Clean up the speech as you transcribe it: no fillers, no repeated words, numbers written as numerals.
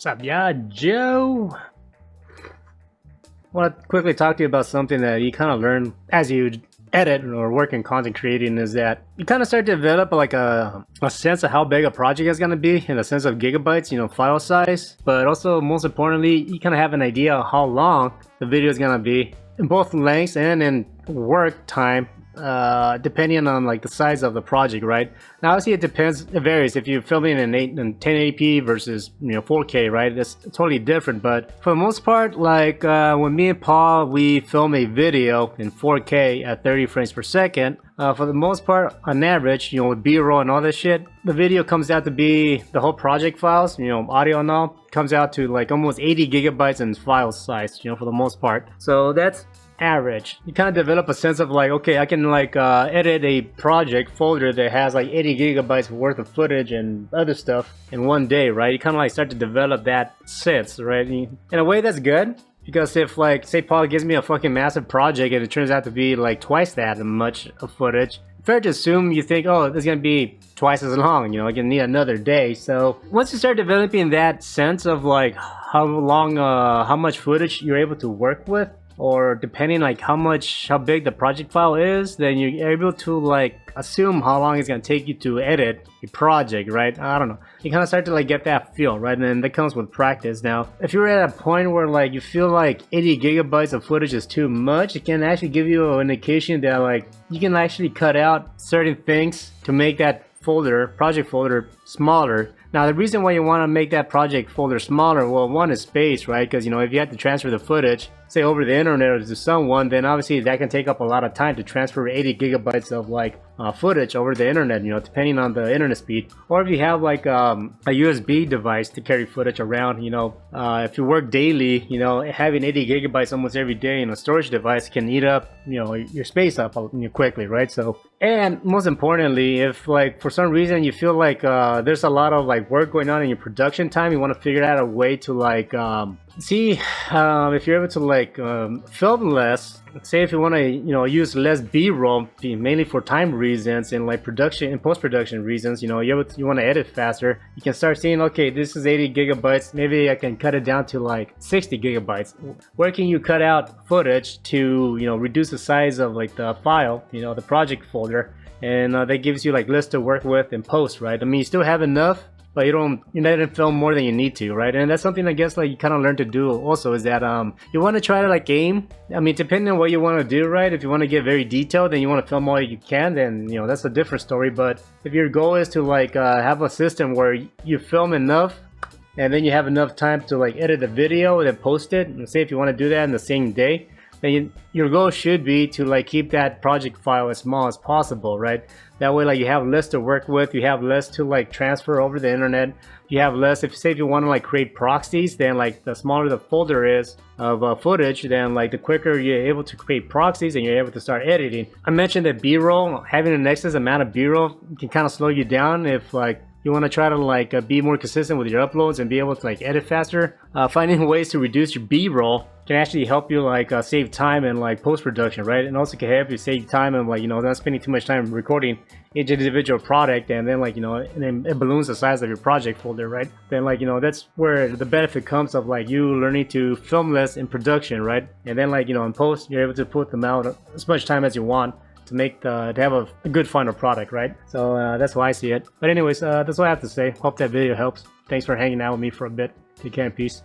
What's up, yeah, Joe? I want to quickly talk to you about something that you kind of learn as you edit or work in content creating, is that you kind of start to develop like a sense of how big a project is going to be in the sense of gigabytes, file size, but also most importantly, you kind of have an idea of how long the video is going to be in both lengths and in work time, depending on like the size of the project, right? Now obviously it depends, it varies if you're filming in 1080p versus 4K, right? It's totally different, but for the most part, like when me and Paul we film a video in 4K at 30 frames per second, for the most part, on average, with B-roll and all this shit, the video comes out to be, the whole project files, audio and all, comes out to like almost 80 gigabytes in file size, for the most part. So that's average. You kind of develop a sense of like, okay, I can like edit a project folder that has like 80 gigabytes worth of footage and other stuff in one day, right? You kind of like start to develop that sense, right? In a way that's good, because if like, say Paul gives me a fucking massive project and it turns out to be like twice that much of footage, fair to assume you think, oh, it's gonna be twice as long, I can need another day. So once you start developing that sense of like how long, how much footage you're able to work with, or depending like how big the project file is, then you're able to like assume how long it's gonna take you to edit a project, right? I don't know. You kind of start to like get that feel, right? And then that comes with practice. Now, if you're at a point where like you feel like 80 gigabytes of footage is too much, it can actually give you an indication that like you can actually cut out certain things to make that project folder smaller. Now the reason why you want to make that project folder smaller, well, one is space, right? Because if you have to transfer the footage, say over the internet or to someone, then obviously that can take up a lot of time to transfer 80 gigabytes of like footage over the internet, depending on the internet speed. Or if you have like a USB device to carry footage around, if you work daily, having 80 gigabytes almost every day in a storage device can eat up, your space up quickly, right? So, and most importantly, if like for some reason you feel like there's a lot of like work going on in your production time, you want to figure out a way to like see if you're able to like film less. Say if you want to use less B-roll, mainly for time reasons and like production and post-production reasons, you want to edit faster, you can start seeing, okay, this is 80 gigabytes, maybe I can cut it down to like 60 gigabytes. Where can you cut out footage to reduce the size of like the file, the project folder, and that gives you like lists to work with in post, right? I mean, you still have enough, but you didn't film more than you need to, right? And that's something I guess like you kind of learn to do also, is that you want to try to like aim. I mean, depending on what you want to do, right? If you want to get very detailed and you want to film all you can, then that's a different story. But if your goal is to like have a system where you film enough and then you have enough time to like edit the video and then post it, and say if you want to do that in the same day, then your goal should be to like keep that project file as small as possible, right? That way, like you have less to work with, you have less to like transfer over the internet, you have less. If you want to like create proxies, then like the smaller the folder is of footage, then like the quicker you're able to create proxies and you're able to start editing. I mentioned that B-roll, having an excess amount of B-roll can kind of slow you down if like you want to try to like be more consistent with your uploads and be able to like edit faster. Finding ways to reduce your B-roll can actually help you like save time and like post-production, right? And also can help you save time and like not spending too much time recording each individual product, and then like and then it balloons the size of your project folder, right? Then like that's where the benefit comes of like you learning to film less in production, right? And then like in post you're able to put them out as much time as you want to make to have a good final product, right? So that's why I see it. But anyways, that's all I have to say. Hope that video helps. Thanks for hanging out with me for a bit. Take care and peace.